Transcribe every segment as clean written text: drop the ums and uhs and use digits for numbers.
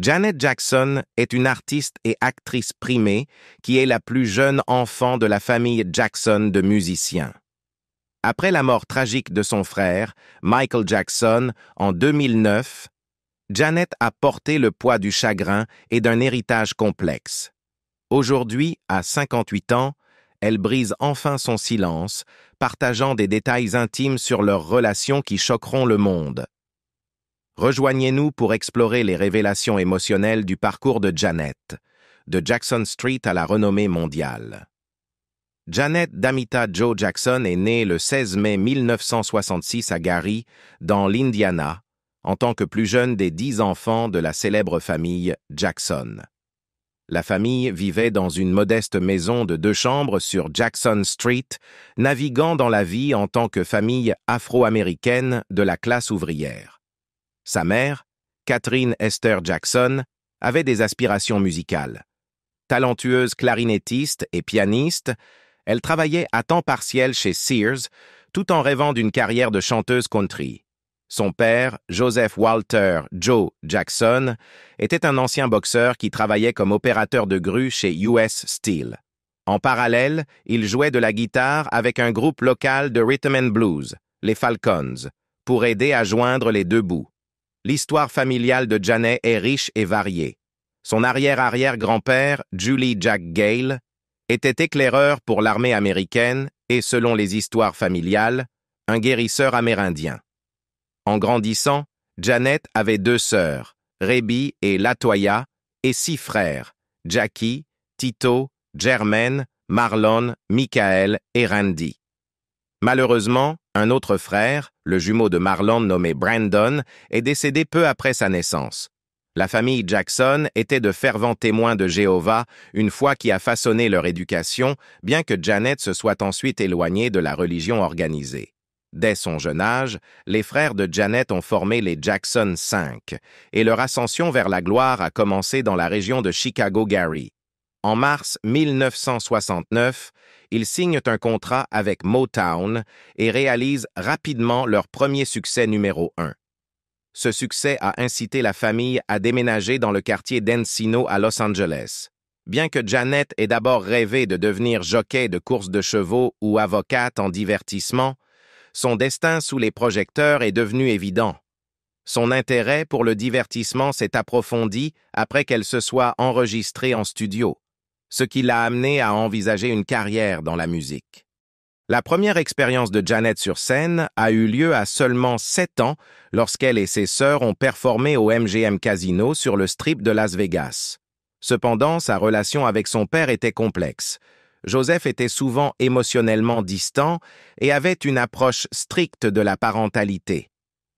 Janet Jackson est une artiste et actrice primée qui est la plus jeune enfant de la famille Jackson de musiciens. Après la mort tragique de son frère, Michael Jackson, en 2009, Janet a porté le poids du chagrin et d'un héritage complexe. Aujourd'hui, à 58 ans, elle brise enfin son silence, partageant des détails intimes sur leurs relations qui choqueront le monde. Rejoignez-nous pour explorer les révélations émotionnelles du parcours de Janet, de Jackson Street à la renommée mondiale. Janet Damita Jo Jackson est née le 16 mai 1966 à Gary, dans l'Indiana, en tant que plus jeune des 10 enfants de la célèbre famille Jackson. La famille vivait dans une modeste maison de 2 chambres sur Jackson Street, naviguant dans la vie en tant que famille afro-américaine de la classe ouvrière. Sa mère, Catherine Esther Jackson, avait des aspirations musicales. Talentueuse clarinettiste et pianiste, elle travaillait à temps partiel chez Sears, tout en rêvant d'une carrière de chanteuse country. Son père, Joseph Walter Joe Jackson, était un ancien boxeur qui travaillait comme opérateur de grue chez US Steel. En parallèle, il jouait de la guitare avec un groupe local de rhythm and blues, les Falcons, pour aider à joindre les 2 bouts. L'histoire familiale de Janet est riche et variée. Son arrière-arrière-grand-père, Julie Jack Gale, était éclaireur pour l'armée américaine et, selon les histoires familiales, un guérisseur amérindien. En grandissant, Janet avait 2 sœurs, Rebbie et Latoya, et 6 frères, Jackie, Tito, Jermaine, Marlon, Michael et Randy. Malheureusement, un autre frère, le jumeau de Marlon nommé Brandon, est décédé peu après sa naissance. La famille Jackson était de fervents témoins de Jéhovah, une foi qui a façonné leur éducation, bien que Janet se soit ensuite éloignée de la religion organisée. Dès son jeune âge, les frères de Janet ont formé les Jackson 5, et leur ascension vers la gloire a commencé dans la région de Chicago-Gary. En mars 1969, ils signent un contrat avec Motown et réalisent rapidement leur premier succès numéro 1. Ce succès a incité la famille à déménager dans le quartier d'Encino à Los Angeles. Bien que Janet ait d'abord rêvé de devenir jockey de course de chevaux ou avocate en divertissement, son destin sous les projecteurs est devenu évident. Son intérêt pour le divertissement s'est approfondi après qu'elle se soit enregistrée en studio, ce qui l'a amenée à envisager une carrière dans la musique. La première expérience de Janet sur scène a eu lieu à seulement 7 ans lorsqu'elle et ses sœurs ont performé au MGM Casino sur le Strip de Las Vegas. Cependant, sa relation avec son père était complexe. Joseph était souvent émotionnellement distant et avait une approche stricte de la parentalité,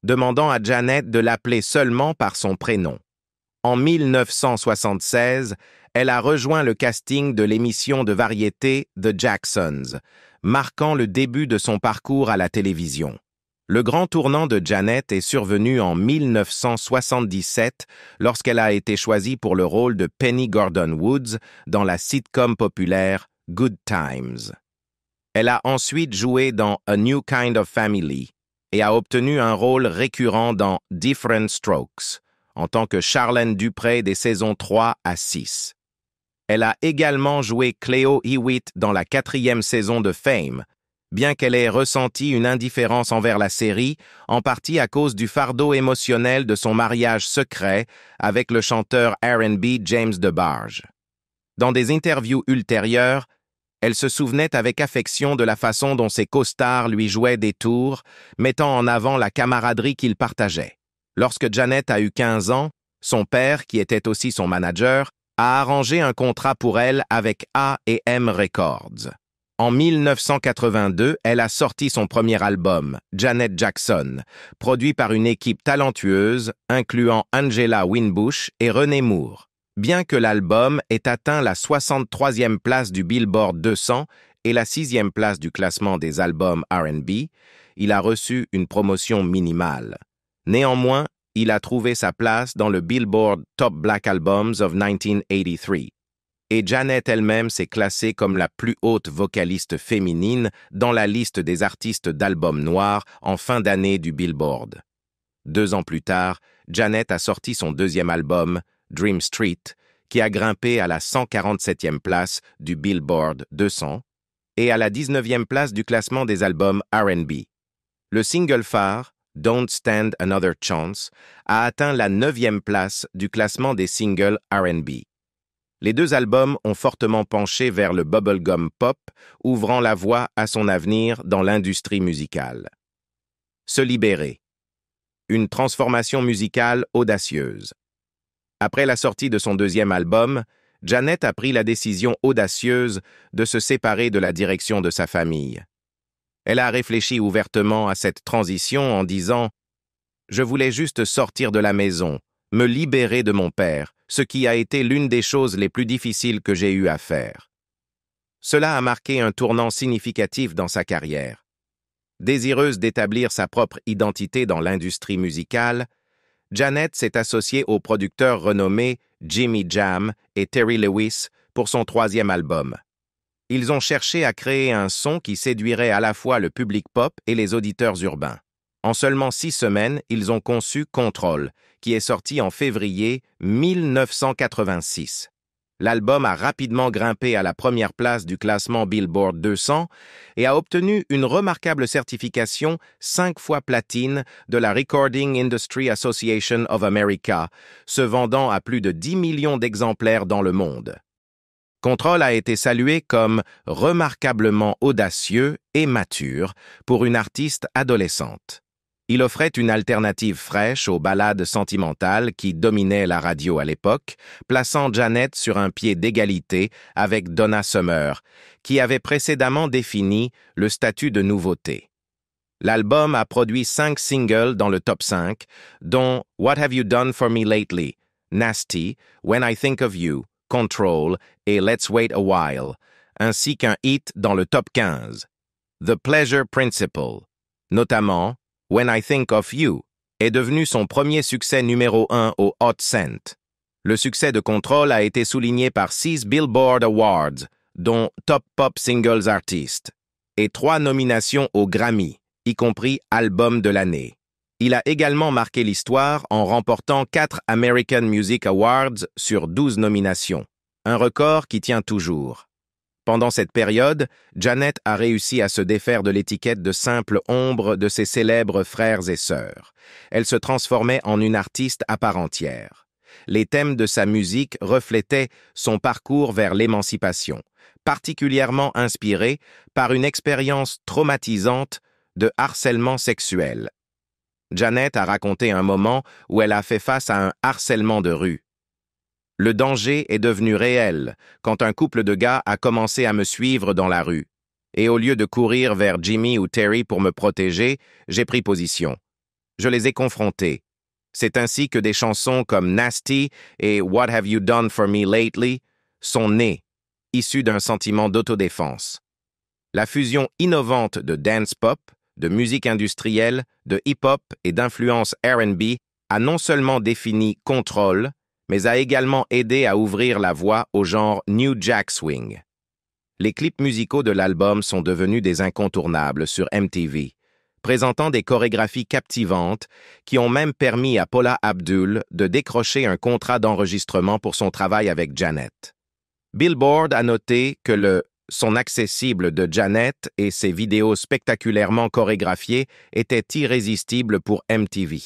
demandant à Janet de l'appeler seulement par son prénom. En 1976, elle a rejoint le casting de l'émission de variété The Jacksons, marquant le début de son parcours à la télévision. Le grand tournant de Janet est survenu en 1977 lorsqu'elle a été choisie pour le rôle de Penny Gordon Woods dans la sitcom populaire Good Times. Elle a ensuite joué dans A New Kind of Family et a obtenu un rôle récurrent dans Different Strokes, en tant que Charlène Dupré des saisons 3 à 6. Elle a également joué Cleo Hewitt dans la 4e saison de Fame, bien qu'elle ait ressenti une indifférence envers la série, en partie à cause du fardeau émotionnel de son mariage secret avec le chanteur R&B James DeBarge. Dans des interviews ultérieures, elle se souvenait avec affection de la façon dont ses costards lui jouaient des tours, mettant en avant la camaraderie qu'ils partageaient. Lorsque Janet a eu 15 ans, son père, qui était aussi son manager, a arrangé un contrat pour elle avec A&M Records. En 1982, elle a sorti son premier album, Janet Jackson, produit par une équipe talentueuse, incluant Angela Winbush et René Moore. Bien que l'album ait atteint la 63e place du Billboard 200 et la 6e place du classement des albums R&B, il a reçu une promotion minimale. Néanmoins, il a trouvé sa place dans le Billboard Top Black Albums of 1983. Et Janet elle-même s'est classée comme la plus haute vocaliste féminine dans la liste des artistes d'albums noirs en fin d'année du Billboard. 2 ans plus tard, Janet a sorti son 2e album, Dream Street, qui a grimpé à la 147e place du Billboard 200 et à la 19e place du classement des albums R&B. Le single phare, Don't Stand Another Chance, a atteint la 9e place du classement des singles R&B. Les deux albums ont fortement penché vers le bubblegum pop, ouvrant la voie à son avenir dans l'industrie musicale. Se libérer. Une transformation musicale audacieuse. Après la sortie de son deuxième album, Janet a pris la décision audacieuse de se séparer de la direction de sa famille. Elle a réfléchi ouvertement à cette transition en disant « Je voulais juste sortir de la maison, me libérer de mon père, ce qui a été l'une des choses les plus difficiles que j'ai eu à faire. » Cela a marqué un tournant significatif dans sa carrière. Désireuse d'établir sa propre identité dans l'industrie musicale, Janet s'est associée aux producteurs renommés Jimmy Jam et Terry Lewis pour son troisième album. Ils ont cherché à créer un son qui séduirait à la fois le public pop et les auditeurs urbains. En seulement 6 semaines, ils ont conçu Control, qui est sorti en février 1986. L'album a rapidement grimpé à la première place du classement Billboard 200 et a obtenu une remarquable certification 5 fois platine de la Recording Industry Association of America, se vendant à plus de 10 millions d'exemplaires dans le monde. Control a été salué comme remarquablement audacieux et mature pour une artiste adolescente. Il offrait une alternative fraîche aux ballades sentimentales qui dominaient la radio à l'époque, plaçant Janet sur un pied d'égalité avec Donna Summer, qui avait précédemment défini le statut de nouveauté. L'album a produit 5 singles dans le top 5, dont What Have You Done For Me Lately, Nasty, When I Think of You, Control et Let's Wait a While, ainsi qu'un hit dans le top 15, The Pleasure Principle, notamment When I Think of You, est devenu son premier succès numéro 1 au Hot Cent. Le succès de Control a été souligné par 6 Billboard Awards, dont Top Pop Singles Artist, et 3 nominations aux Grammy, y compris Album de l'année. Il a également marqué l'histoire en remportant 4 American Music Awards sur 12 nominations, un record qui tient toujours. Pendant cette période, Janet a réussi à se défaire de l'étiquette de simple ombre de ses célèbres frères et sœurs. Elle se transformait en une artiste à part entière. Les thèmes de sa musique reflétaient son parcours vers l'émancipation, particulièrement inspiré par une expérience traumatisante de harcèlement sexuel. Janet a raconté un moment où elle a fait face à un harcèlement de rue. Le danger est devenu réel quand un couple de gars a commencé à me suivre dans la rue. Et au lieu de courir vers Jimmy ou Terry pour me protéger, j'ai pris position. Je les ai confrontés. C'est ainsi que des chansons comme Nasty et What Have You Done For Me Lately sont nées, issues d'un sentiment d'autodéfense. La fusion innovante de dance pop, de musique industrielle, de hip-hop et d'influence R&B a non seulement défini Control, mais a également aidé à ouvrir la voie au genre New Jack Swing. Les clips musicaux de l'album sont devenus des incontournables sur MTV, présentant des chorégraphies captivantes qui ont même permis à Paula Abdul de décrocher un contrat d'enregistrement pour son travail avec Janet. Billboard a noté que le son accessible de Janet et ses vidéos spectaculairement chorégraphiées étaient irrésistibles pour MTV,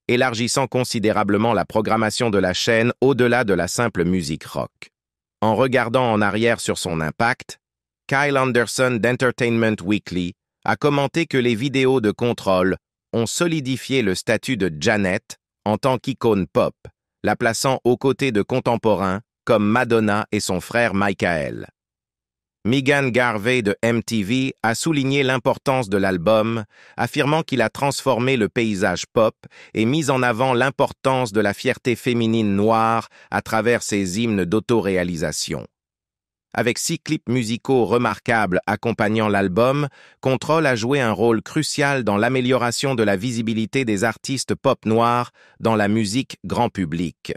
élargissant considérablement la programmation de la chaîne au-delà de la simple musique rock. En regardant en arrière sur son impact, Kyle Anderson d'Entertainment Weekly a commenté que les vidéos de Control ont solidifié le statut de Janet en tant qu'icône pop, la plaçant aux côtés de contemporains comme Madonna et son frère Michael. Megan Garvey de MTV a souligné l'importance de l'album, affirmant qu'il a transformé le paysage pop et mis en avant l'importance de la fierté féminine noire à travers ses hymnes d'autoréalisation. Avec 6 clips musicaux remarquables accompagnant l'album, Control a joué un rôle crucial dans l'amélioration de la visibilité des artistes pop noirs dans la musique grand public.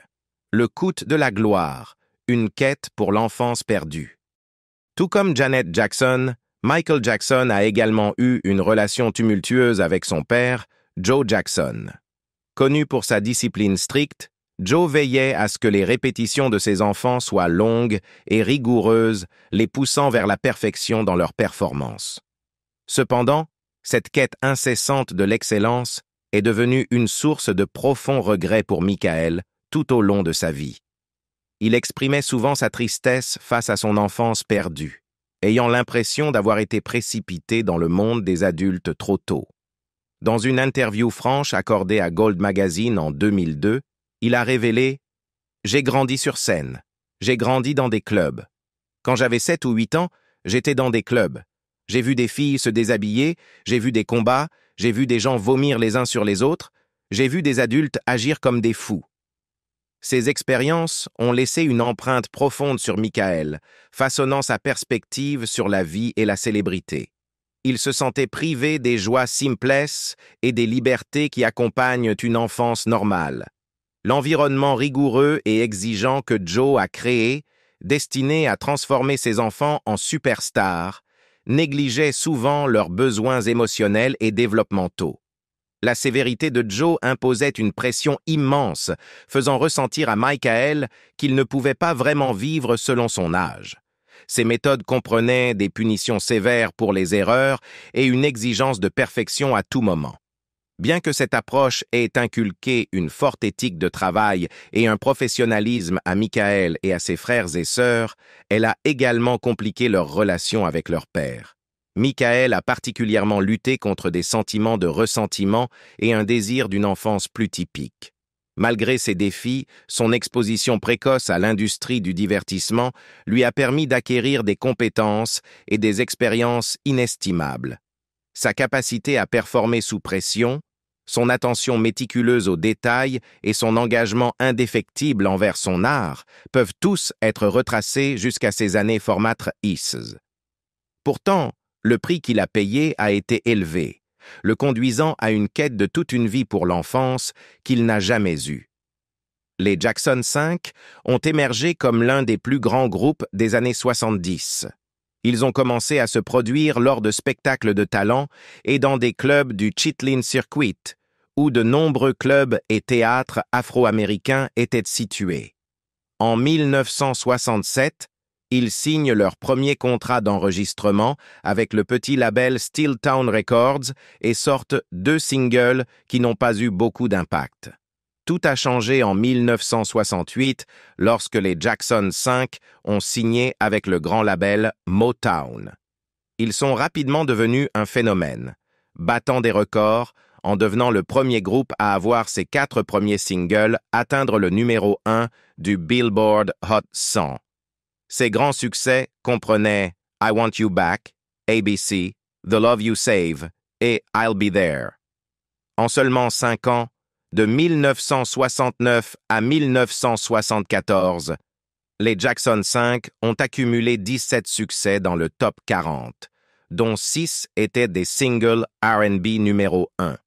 Le coût de la gloire, une quête pour l'enfance perdue. Tout comme Janet Jackson, Michael Jackson a également eu une relation tumultueuse avec son père, Joe Jackson. Connu pour sa discipline stricte, Joe veillait à ce que les répétitions de ses enfants soient longues et rigoureuses, les poussant vers la perfection dans leur performance. Cependant, cette quête incessante de l'excellence est devenue une source de profonds regrets pour Michael tout au long de sa vie. Il exprimait souvent sa tristesse face à son enfance perdue, ayant l'impression d'avoir été précipité dans le monde des adultes trop tôt. Dans une interview franche accordée à Gold Magazine en 2002, il a révélé « J'ai grandi sur scène. J'ai grandi dans des clubs. Quand j'avais 7 ou 8 ans, j'étais dans des clubs. J'ai vu des filles se déshabiller, j'ai vu des combats, j'ai vu des gens vomir les uns sur les autres, j'ai vu des adultes agir comme des fous. » Ces expériences ont laissé une empreinte profonde sur Michael, façonnant sa perspective sur la vie et la célébrité. Il se sentait privé des joies simplesses et des libertés qui accompagnent une enfance normale. L'environnement rigoureux et exigeant que Joe a créé, destiné à transformer ses enfants en superstars, négligeait souvent leurs besoins émotionnels et développementaux. La sévérité de Joe imposait une pression immense, faisant ressentir à Michael qu'il ne pouvait pas vraiment vivre selon son âge. Ces méthodes comprenaient des punitions sévères pour les erreurs et une exigence de perfection à tout moment. Bien que cette approche ait inculqué une forte éthique de travail et un professionnalisme à Michael et à ses frères et sœurs, elle a également compliqué leur relation avec leur père. Michael a particulièrement lutté contre des sentiments de ressentiment et un désir d'une enfance plus typique. Malgré ces défis, son exposition précoce à l'industrie du divertissement lui a permis d'acquérir des compétences et des expériences inestimables. Sa capacité à performer sous pression, son attention méticuleuse aux détails et son engagement indéfectible envers son art peuvent tous être retracés jusqu'à ses années formatrices. Pourtant, le prix qu'il a payé a été élevé, le conduisant à une quête de toute une vie pour l'enfance qu'il n'a jamais eue. Les Jackson 5 ont émergé comme l'un des plus grands groupes des années 70. Ils ont commencé à se produire lors de spectacles de talent et dans des clubs du Chitlin Circuit, où de nombreux clubs et théâtres afro-américains étaient situés. En 1967, ils signent leur premier contrat d'enregistrement avec le petit label Steeltown Records et sortent 2 singles qui n'ont pas eu beaucoup d'impact. Tout a changé en 1968 lorsque les Jackson 5 ont signé avec le grand label Motown. Ils sont rapidement devenus un phénomène, battant des records en devenant le premier groupe à avoir ses 4 premiers singles atteindre le numéro 1 du Billboard Hot 100. Ces grands succès comprenaient I Want You Back, ABC, The Love You Save et I'll Be There. En seulement 5 ans, de 1969 à 1974, les Jackson 5 ont accumulé 17 succès dans le top 40, dont 6 étaient des singles R&B numéro 1.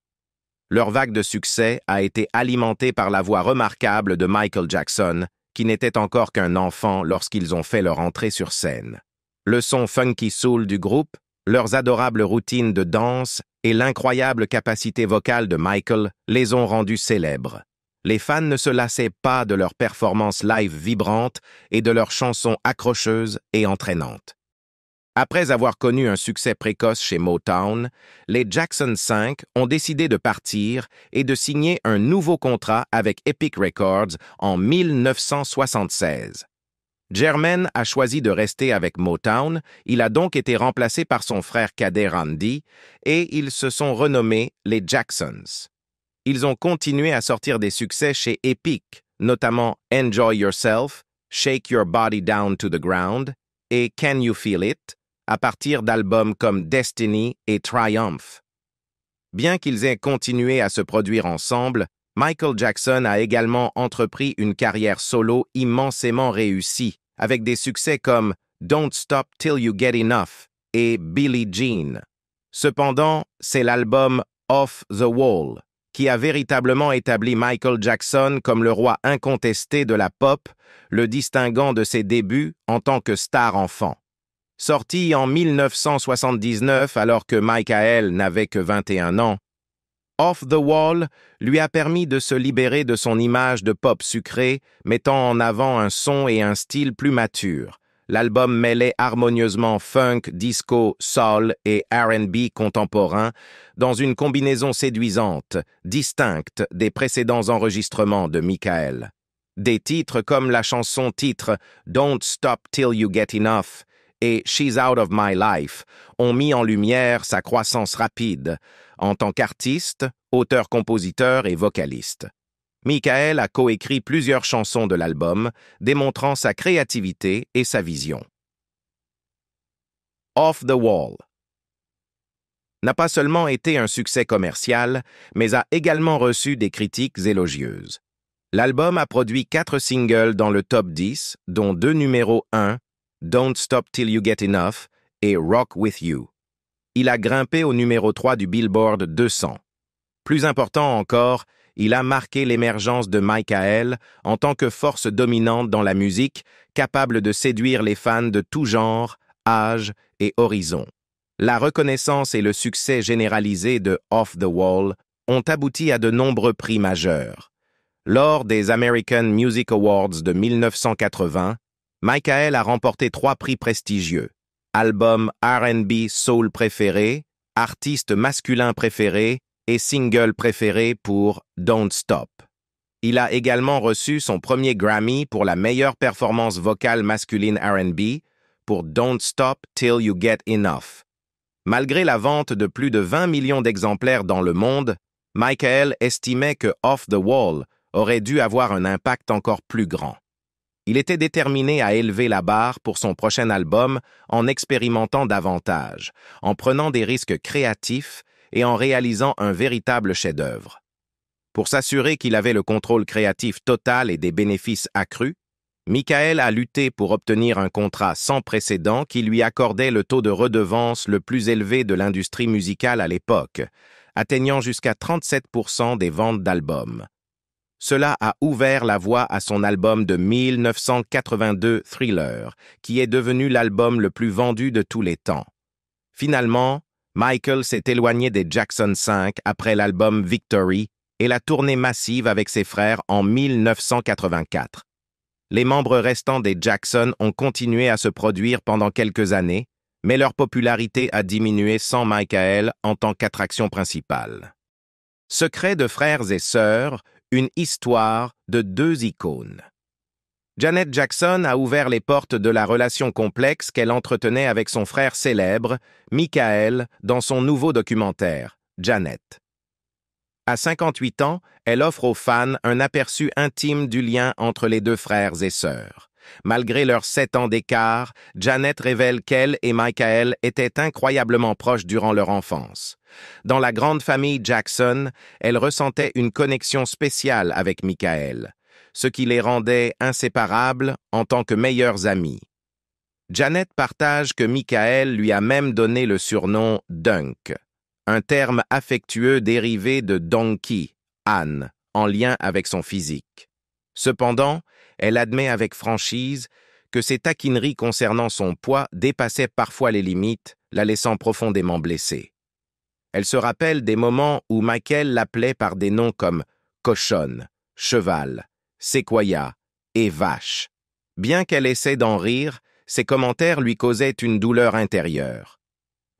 Leur vague de succès a été alimentée par la voix remarquable de Michael Jackson, qui n'était encore qu'un enfant lorsqu'ils ont fait leur entrée sur scène. Le son funky soul du groupe, leurs adorables routines de danse et l'incroyable capacité vocale de Michael les ont rendus célèbres. Les fans ne se lassaient pas de leurs performances live vibrantes et de leurs chansons accrocheuses et entraînantes. Après avoir connu un succès précoce chez Motown, les Jackson 5 ont décidé de partir et de signer un nouveau contrat avec Epic Records en 1976. Jermaine a choisi de rester avec Motown, il a donc été remplacé par son frère cadet Randy, et ils se sont renommés les Jacksons. Ils ont continué à sortir des succès chez Epic, notamment Enjoy Yourself, Shake Your Body Down to the Ground et Can You Feel It, à partir d'albums comme Destiny et Triumph. Bien qu'ils aient continué à se produire ensemble, Michael Jackson a également entrepris une carrière solo immensément réussie, avec des succès comme Don't Stop Till You Get Enough et Billie Jean. Cependant, c'est l'album Off the Wall qui a véritablement établi Michael Jackson comme le roi incontesté de la pop, le distinguant de ses débuts en tant que star enfant. Sorti en 1979 alors que Michael n'avait que 21 ans, Off the Wall lui a permis de se libérer de son image de pop sucré, mettant en avant un son et un style plus matures. L'album mêlait harmonieusement funk, disco, soul et R&B contemporain dans une combinaison séduisante, distincte des précédents enregistrements de Michael. Des titres comme la chanson-titre Don't Stop Till You Get Enough et She's Out of My Life ont mis en lumière sa croissance rapide en tant qu'artiste, auteur-compositeur et vocaliste. Michael a coécrit plusieurs chansons de l'album, démontrant sa créativité et sa vision. Off the Wall n'a pas seulement été un succès commercial, mais a également reçu des critiques élogieuses. L'album a produit 4 singles dans le top 10, dont 2 numéros 1, Don't Stop Till You Get Enough et Rock With You. Il a grimpé au numéro 3 du Billboard 200. Plus important encore, il a marqué l'émergence de Michael en tant que force dominante dans la musique, capable de séduire les fans de tout genre, âge et horizon. La reconnaissance et le succès généralisé de Off the Wall ont abouti à de nombreux prix majeurs. Lors des American Music Awards de 1980, Michael a remporté 3 prix prestigieux: album R&B soul préféré, artiste masculin préféré et single préféré pour Don't Stop. Il a également reçu son premier Grammy pour la meilleure performance vocale masculine R&B pour Don't Stop Till You Get Enough. Malgré la vente de plus de 20 millions d'exemplaires dans le monde, Michael estimait que Off the Wall aurait dû avoir un impact encore plus grand. Il était déterminé à élever la barre pour son prochain album en expérimentant davantage, en prenant des risques créatifs et en réalisant un véritable chef-d'œuvre. Pour s'assurer qu'il avait le contrôle créatif total et des bénéfices accrus, Michael a lutté pour obtenir un contrat sans précédent qui lui accordait le taux de redevance le plus élevé de l'industrie musicale à l'époque, atteignant jusqu'à 37% des ventes d'albums. Cela a ouvert la voie à son album de 1982 Thriller, qui est devenu l'album le plus vendu de tous les temps. Finalement, Michael s'est éloigné des Jackson 5 après l'album Victory et la tournée massive avec ses frères en 1984. Les membres restants des Jackson ont continué à se produire pendant quelques années, mais leur popularité a diminué sans Michael en tant qu'attraction principale. Secret de frères et sœurs, une histoire de 2 icônes. Janet Jackson a ouvert les portes de la relation complexe qu'elle entretenait avec son frère célèbre, Michael, dans son nouveau documentaire, Janet. À 58 ans, elle offre aux fans un aperçu intime du lien entre les 2 frères et sœurs. Malgré leurs 7 ans d'écart, Janet révèle qu'elle et Michael étaient incroyablement proches durant leur enfance. Dans la grande famille Jackson, elle ressentait une connexion spéciale avec Michael, ce qui les rendait inséparables en tant que meilleurs amis. Janet partage que Michael lui a même donné le surnom Dunk, un terme affectueux dérivé de Donkey, âne, en lien avec son physique. Cependant, elle admet avec franchise que ses taquineries concernant son poids dépassaient parfois les limites, la laissant profondément blessée. Elle se rappelle des moments où Michael l'appelait par des noms comme cochonne, cheval, séquoia et vache. Bien qu'elle essaie d'en rire, ses commentaires lui causaient une douleur intérieure.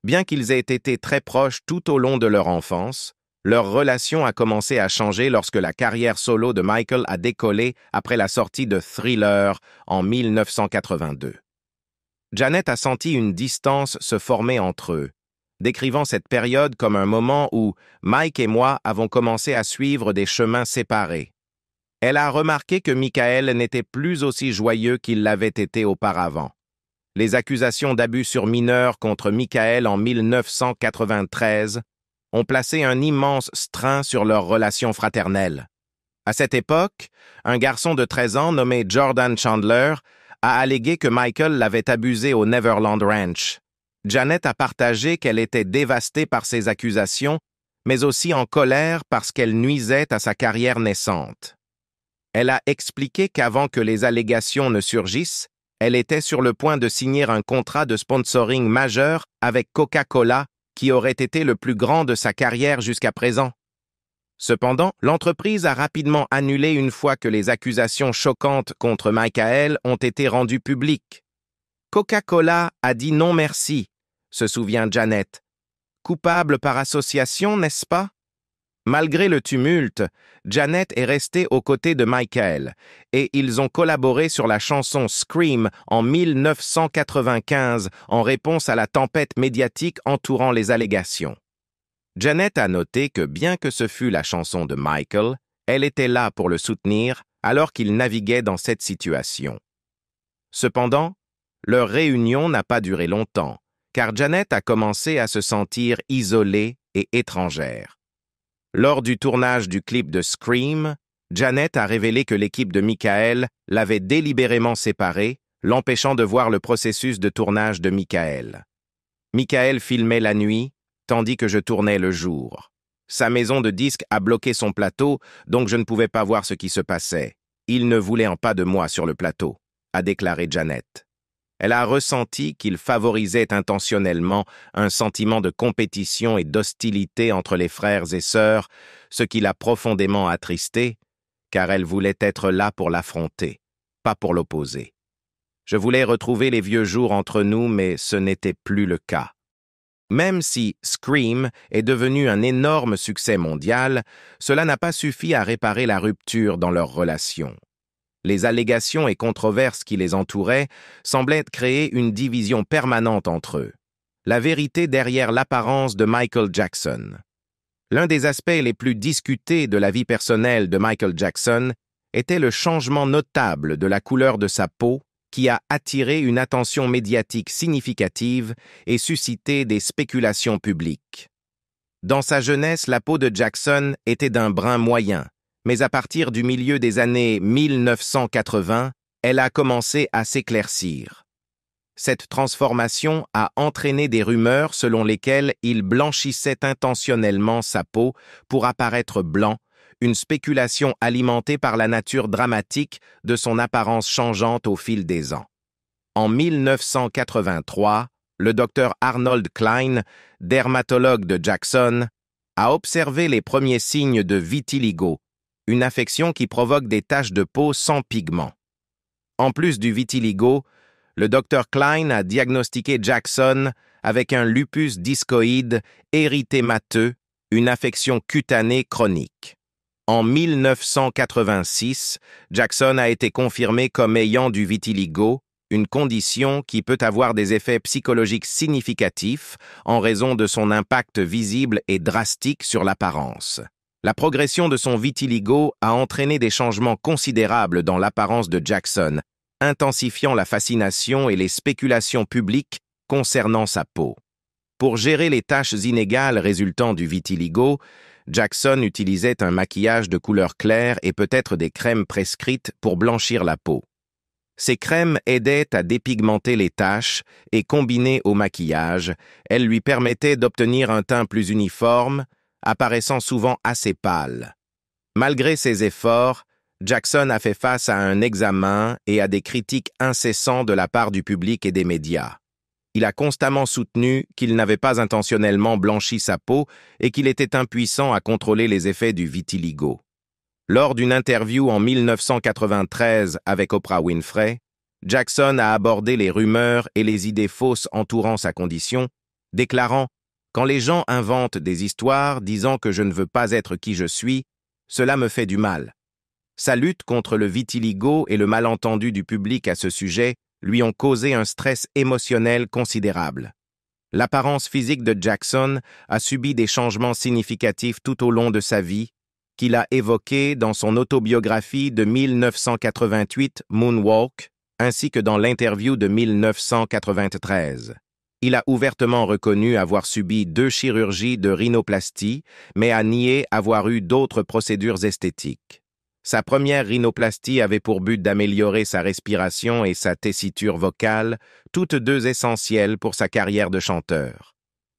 Bien qu'ils aient été très proches tout au long de leur enfance, leur relation a commencé à changer lorsque la carrière solo de Michael a décollé après la sortie de Thriller en 1982. Janet a senti une distance se former entre eux, décrivant cette période comme un moment où Mike et moi avons commencé à suivre des chemins séparés. Elle a remarqué que Michael n'était plus aussi joyeux qu'il l'avait été auparavant. Les accusations d'abus sur mineurs contre Michael en 1993 ont placé un immense strain sur leur relation fraternelle. À cette époque, un garçon de 13 ans nommé Jordan Chandler a allégué que Michael l'avait abusé au Neverland Ranch. Janet a partagé qu'elle était dévastée par ces accusations, mais aussi en colère parce qu'elles nuisaient à sa carrière naissante. Elle a expliqué qu'avant que les allégations ne surgissent, elle était sur le point de signer un contrat de sponsoring majeur avec Coca-Cola qui aurait été le plus grand de sa carrière jusqu'à présent. Cependant, l'entreprise a rapidement annulé une fois que les accusations choquantes contre Michael ont été rendues publiques. Coca-Cola a dit non merci, se souvient Janet. Coupable par association, n'est-ce pas? Malgré le tumulte, Janet est restée aux côtés de Michael et ils ont collaboré sur la chanson Scream en 1995 en réponse à la tempête médiatique entourant les allégations. Janet a noté que bien que ce fût la chanson de Michael, elle était là pour le soutenir alors qu'il naviguait dans cette situation. Cependant, leur réunion n'a pas duré longtemps, car Janet a commencé à se sentir isolée et étrangère. Lors du tournage du clip de Scream, Janet a révélé que l'équipe de Michael l'avait délibérément séparé, l'empêchant de voir le processus de tournage de Michael. Michael filmait la nuit, tandis que je tournais le jour. Sa maison de disques a bloqué son plateau, donc je ne pouvais pas voir ce qui se passait. Il ne voulait en pas de moi sur le plateau, a déclaré Janet. Elle a ressenti qu'il favorisait intentionnellement un sentiment de compétition et d'hostilité entre les frères et sœurs, ce qui l'a profondément attristée, car elle voulait être là pour l'affronter, pas pour l'opposer. Je voulais retrouver les vieux jours entre nous, mais ce n'était plus le cas. Même si Scream est devenu un énorme succès mondial, cela n'a pas suffi à réparer la rupture dans leur relation. Les allégations et controverses qui les entouraient semblaient créer une division permanente entre eux. La vérité derrière l'apparence de Michael Jackson. L'un des aspects les plus discutés de la vie personnelle de Michael Jackson était le changement notable de la couleur de sa peau qui a attiré une attention médiatique significative et suscité des spéculations publiques. Dans sa jeunesse, la peau de Jackson était d'un brun moyen, mais à partir du milieu des années 1980, elle a commencé à s'éclaircir. Cette transformation a entraîné des rumeurs selon lesquelles il blanchissait intentionnellement sa peau pour apparaître blanc, une spéculation alimentée par la nature dramatique de son apparence changeante au fil des ans. En 1983, le docteur Arnold Klein, dermatologue de Jackson, a observé les premiers signes de vitiligo, une affection qui provoque des taches de peau sans pigments. En plus du vitiligo, le Dr Klein a diagnostiqué Jackson avec un lupus discoïde érythémateux, une affection cutanée chronique. En 1986, Jackson a été confirmé comme ayant du vitiligo, une condition qui peut avoir des effets psychologiques significatifs en raison de son impact visible et drastique sur l'apparence. La progression de son vitiligo a entraîné des changements considérables dans l'apparence de Jackson, intensifiant la fascination et les spéculations publiques concernant sa peau. Pour gérer les taches inégales résultant du vitiligo, Jackson utilisait un maquillage de couleur claire et peut-être des crèmes prescrites pour blanchir la peau. Ces crèmes aidaient à dépigmenter les taches et, combinées au maquillage, elles lui permettaient d'obtenir un teint plus uniforme, apparaissant souvent assez pâle. Malgré ses efforts, Jackson a fait face à un examen et à des critiques incessants de la part du public et des médias. Il a constamment soutenu qu'il n'avait pas intentionnellement blanchi sa peau et qu'il était impuissant à contrôler les effets du vitiligo. Lors d'une interview en 1993 avec Oprah Winfrey, Jackson a abordé les rumeurs et les idées fausses entourant sa condition, déclarant « Quand les gens inventent des histoires disant que je ne veux pas être qui je suis, cela me fait du mal. » Sa lutte contre le vitiligo et le malentendu du public à ce sujet lui ont causé un stress émotionnel considérable. L'apparence physique de Jackson a subi des changements significatifs tout au long de sa vie, qu'il a évoqués dans son autobiographie de 1988, Moonwalk, ainsi que dans l'interview de 1993. Il a ouvertement reconnu avoir subi 2 chirurgies de rhinoplastie, mais a nié avoir eu d'autres procédures esthétiques. Sa première rhinoplastie avait pour but d'améliorer sa respiration et sa tessiture vocale, toutes deux essentielles pour sa carrière de chanteur.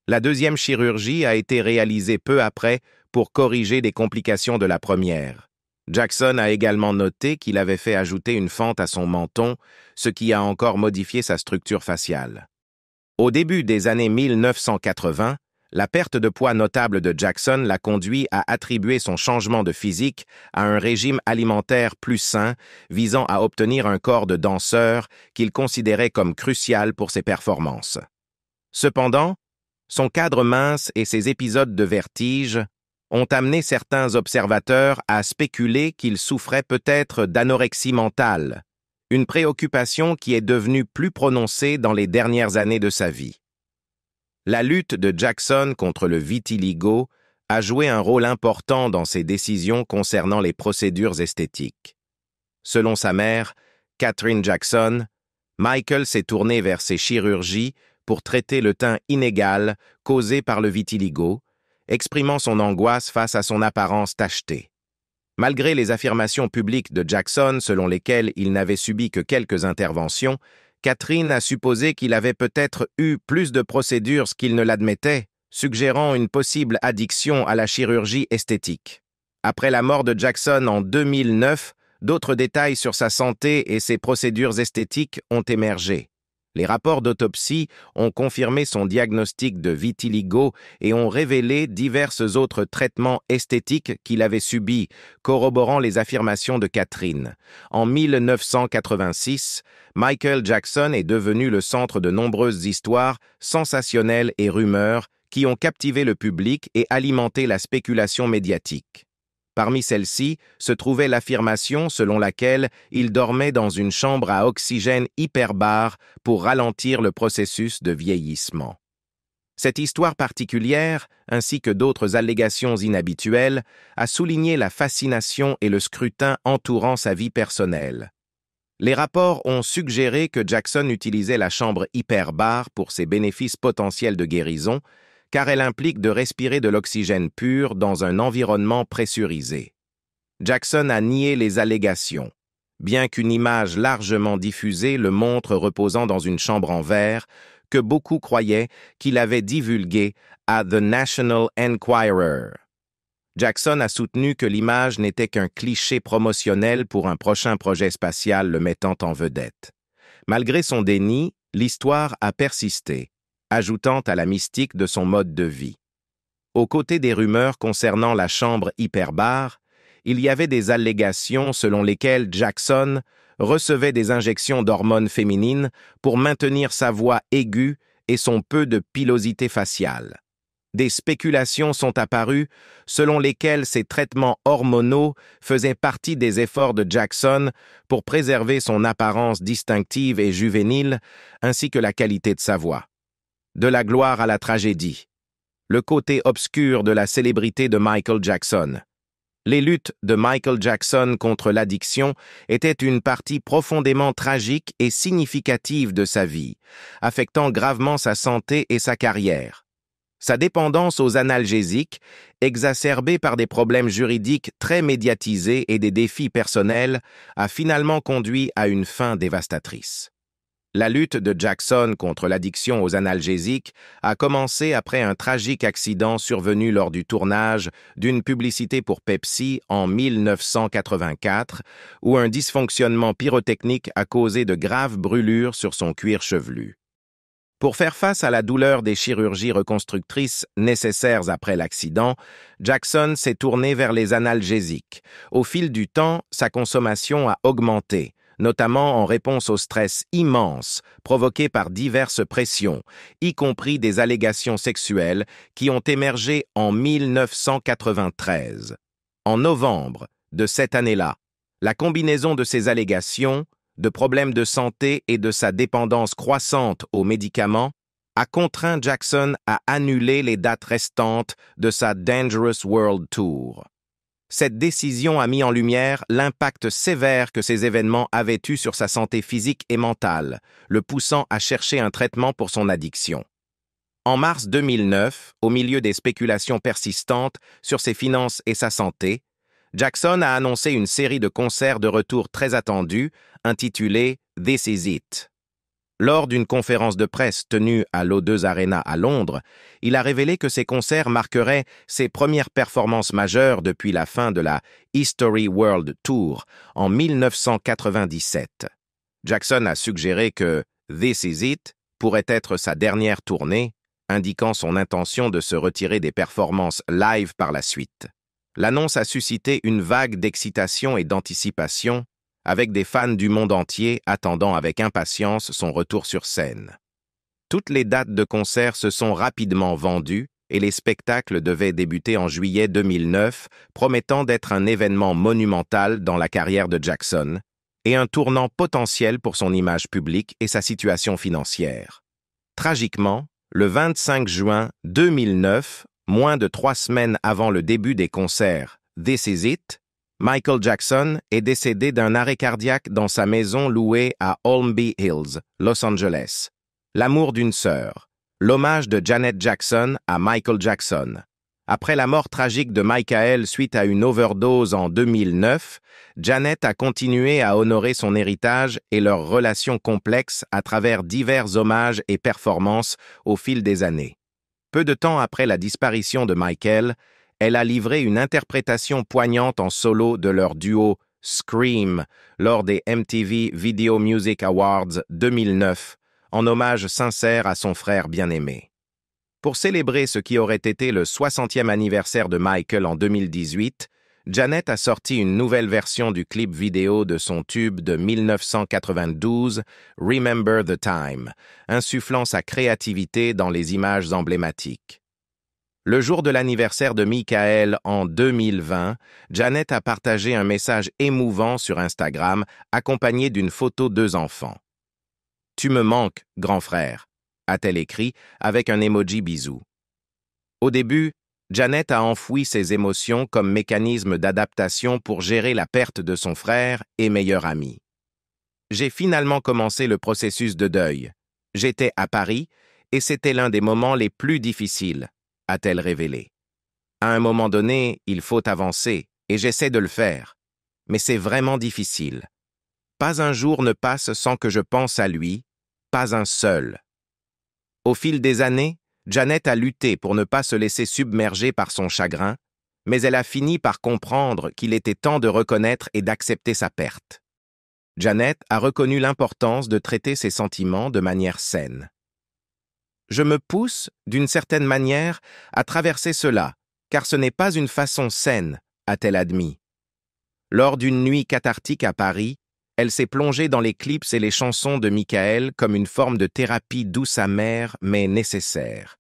La deuxième chirurgie a été réalisée peu après pour corriger des complications de la première. Jackson a également noté qu'il avait fait ajouter une fente à son menton, ce qui a encore modifié sa structure faciale. Au début des années 1980, La perte de poids notable de Jackson l'a conduit à attribuer son changement de physique à un régime alimentaire plus sain, visant à obtenir un corps de danseur qu'il considérait comme crucial pour ses performances. Cependant, son cadre mince et ses épisodes de vertige ont amené certains observateurs à spéculer qu'il souffrait peut-être d'anorexie mentale, une préoccupation qui est devenue plus prononcée dans les dernières années de sa vie. La lutte de Jackson contre le vitiligo a joué un rôle important dans ses décisions concernant les procédures esthétiques. Selon sa mère, Catherine Jackson, Michael s'est tourné vers ses chirurgies pour traiter le teint inégal causé par le vitiligo, exprimant son angoisse face à son apparence tachetée. Malgré les affirmations publiques de Jackson selon lesquelles il n'avait subi que quelques interventions, Catherine a supposé qu'il avait peut-être eu plus de procédures qu'il ne l'admettait, suggérant une possible addiction à la chirurgie esthétique. Après la mort de Jackson en 2009, d'autres détails sur sa santé et ses procédures esthétiques ont émergé. Les rapports d'autopsie ont confirmé son diagnostic de vitiligo et ont révélé divers autres traitements esthétiques qu'il avait subis, corroborant les affirmations de Catherine. En 1986, Michael Jackson est devenu le centre de nombreuses histoires sensationnelles et rumeurs qui ont captivé le public et alimenté la spéculation médiatique. Parmi celles-ci se trouvait l'affirmation selon laquelle il dormait dans une chambre à oxygène hyperbare pour ralentir le processus de vieillissement. Cette histoire particulière, ainsi que d'autres allégations inhabituelles, a souligné la fascination et le scrutin entourant sa vie personnelle. Les rapports ont suggéré que Jackson utilisait la chambre hyperbare pour ses bénéfices potentiels de guérison, car elle implique de respirer de l'oxygène pur dans un environnement pressurisé. Jackson a nié les allégations, bien qu'une image largement diffusée le montre reposant dans une chambre en verre que beaucoup croyaient qu'il avait divulguée à The National Enquirer. Jackson a soutenu que l'image n'était qu'un cliché promotionnel pour un prochain projet spatial le mettant en vedette. Malgré son déni, l'histoire a persisté, ajoutant à la mystique de son mode de vie. Aux côtés des rumeurs concernant la chambre hyperbare, il y avait des allégations selon lesquelles Jackson recevait des injections d'hormones féminines pour maintenir sa voix aiguë et son peu de pilosité faciale. Des spéculations sont apparues selon lesquelles ces traitements hormonaux faisaient partie des efforts de Jackson pour préserver son apparence distinctive et juvénile ainsi que la qualité de sa voix. De la gloire à la tragédie. Le côté obscur de la célébrité de Michael Jackson. Les luttes de Michael Jackson contre l'addiction étaient une partie profondément tragique et significative de sa vie, affectant gravement sa santé et sa carrière. Sa dépendance aux analgésiques, exacerbée par des problèmes juridiques très médiatisés et des défis personnels, a finalement conduit à une fin dévastatrice. La lutte de Jackson contre l'addiction aux analgésiques a commencé après un tragique accident survenu lors du tournage d'une publicité pour Pepsi en 1984, où un dysfonctionnement pyrotechnique a causé de graves brûlures sur son cuir chevelu. Pour faire face à la douleur des chirurgies reconstructrices nécessaires après l'accident, Jackson s'est tourné vers les analgésiques. Au fil du temps, sa consommation a augmenté, notamment en réponse au stress immense provoqué par diverses pressions, y compris des allégations sexuelles qui ont émergé en 1993. En novembre de cette année-là, la combinaison de ces allégations, de problèmes de santé et de sa dépendance croissante aux médicaments a contraint Jackson à annuler les dates restantes de sa Dangerous World Tour. Cette décision a mis en lumière l'impact sévère que ces événements avaient eu sur sa santé physique et mentale, le poussant à chercher un traitement pour son addiction. En mars 2009, au milieu des spéculations persistantes sur ses finances et sa santé, Jackson a annoncé une série de concerts de retour très attendus, intitulés « This Is It ». Lors d'une conférence de presse tenue à l'O2 Arena à Londres, il a révélé que ces concerts marqueraient ses premières performances majeures depuis la fin de la History World Tour en 1997. Jackson a suggéré que « This Is It » pourrait être sa dernière tournée indiquant son intention de se retirer des performances live par la suite. L'annonce a suscité une vague d'excitation et d'anticipation, avec des fans du monde entier attendant avec impatience son retour sur scène. Toutes les dates de concert se sont rapidement vendues et les spectacles devaient débuter en juillet 2009, promettant d'être un événement monumental dans la carrière de Jackson et un tournant potentiel pour son image publique et sa situation financière. Tragiquement, le 25 juin 2009, moins de 3 semaines avant le début des concerts This Is It, Michael Jackson est décédé d'un arrêt cardiaque dans sa maison louée à Holmby Hills, Los Angeles. L'amour d'une sœur. L'hommage de Janet Jackson à Michael Jackson. Après la mort tragique de Michael suite à une overdose en 2009, Janet a continué à honorer son héritage et leur relation complexe à travers divers hommages et performances au fil des années. Peu de temps après la disparition de Michael, elle a livré une interprétation poignante en solo de leur duo Scream lors des MTV Video Music Awards 2009, en hommage sincère à son frère bien-aimé. Pour célébrer ce qui aurait été le 60e anniversaire de Michael en 2018, Janet a sorti une nouvelle version du clip vidéo de son tube de 1992, Remember the Time, insufflant sa créativité dans les images emblématiques. Le jour de l'anniversaire de Michael en 2020, Janet a partagé un message émouvant sur Instagram, accompagné d'une photo d'eux enfants. « Tu me manques, grand frère », a-t-elle écrit avec un emoji bisou. Au début, Janet a enfoui ses émotions comme mécanisme d'adaptation pour gérer la perte de son frère et meilleur ami. « J'ai finalement commencé le processus de deuil. J'étais à Paris et c'était l'un des moments les plus difficiles, a-t-elle révélé. À un moment donné, il faut avancer et j'essaie de le faire. Mais c'est vraiment difficile. Pas un jour ne passe sans que je pense à lui, pas un seul. » Au fil des années, Janet a lutté pour ne pas se laisser submerger par son chagrin, mais elle a fini par comprendre qu'il était temps de reconnaître et d'accepter sa perte. Janet a reconnu l'importance de traiter ses sentiments de manière saine. « Je me pousse, d'une certaine manière, à traverser cela, car ce n'est pas une façon saine, a-t-elle admis. Lors d'une nuit cathartique à Paris, elle s'est plongée dans les clips et les chansons de Michael comme une forme de thérapie douce amère, mais nécessaire.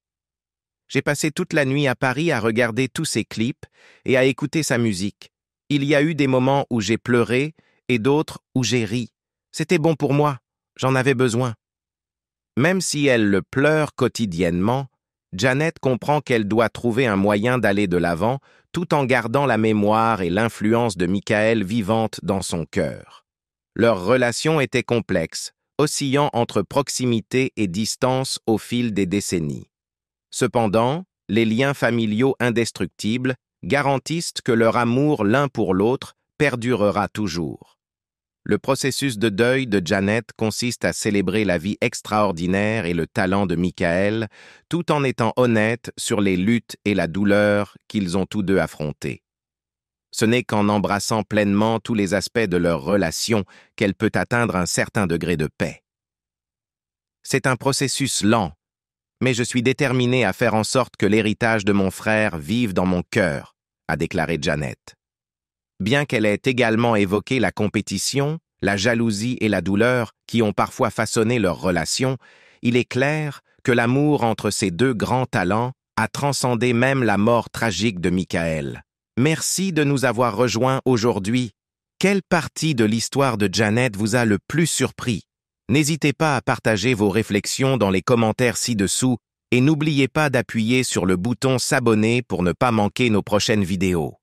J'ai passé toute la nuit à Paris à regarder tous ses clips et à écouter sa musique. Il y a eu des moments où j'ai pleuré et d'autres où j'ai ri. C'était bon pour moi, j'en avais besoin. » Même si elle le pleure quotidiennement, Janet comprend qu'elle doit trouver un moyen d'aller de l'avant tout en gardant la mémoire et l'influence de Michael vivante dans son cœur. Leur relation était complexe, oscillant entre proximité et distance au fil des décennies. Cependant, les liens familiaux indestructibles garantissent que leur amour l'un pour l'autre perdurera toujours. Le processus de deuil de Janet consiste à célébrer la vie extraordinaire et le talent de Michael, tout en étant honnête sur les luttes et la douleur qu'ils ont tous deux affrontées. Ce n'est qu'en embrassant pleinement tous les aspects de leur relation qu'elle peut atteindre un certain degré de paix. C'est un processus lent, mais je suis déterminée à faire en sorte que l'héritage de mon frère vive dans mon cœur, a déclaré Janet. Bien qu'elle ait également évoqué la compétition, la jalousie et la douleur qui ont parfois façonné leur relation, il est clair que l'amour entre ces deux grands talents a transcendé même la mort tragique de Michael. Merci de nous avoir rejoints aujourd'hui. Quelle partie de l'histoire de Janet vous a le plus surpris? N'hésitez pas à partager vos réflexions dans les commentaires ci-dessous et n'oubliez pas d'appuyer sur le bouton s'abonner pour ne pas manquer nos prochaines vidéos.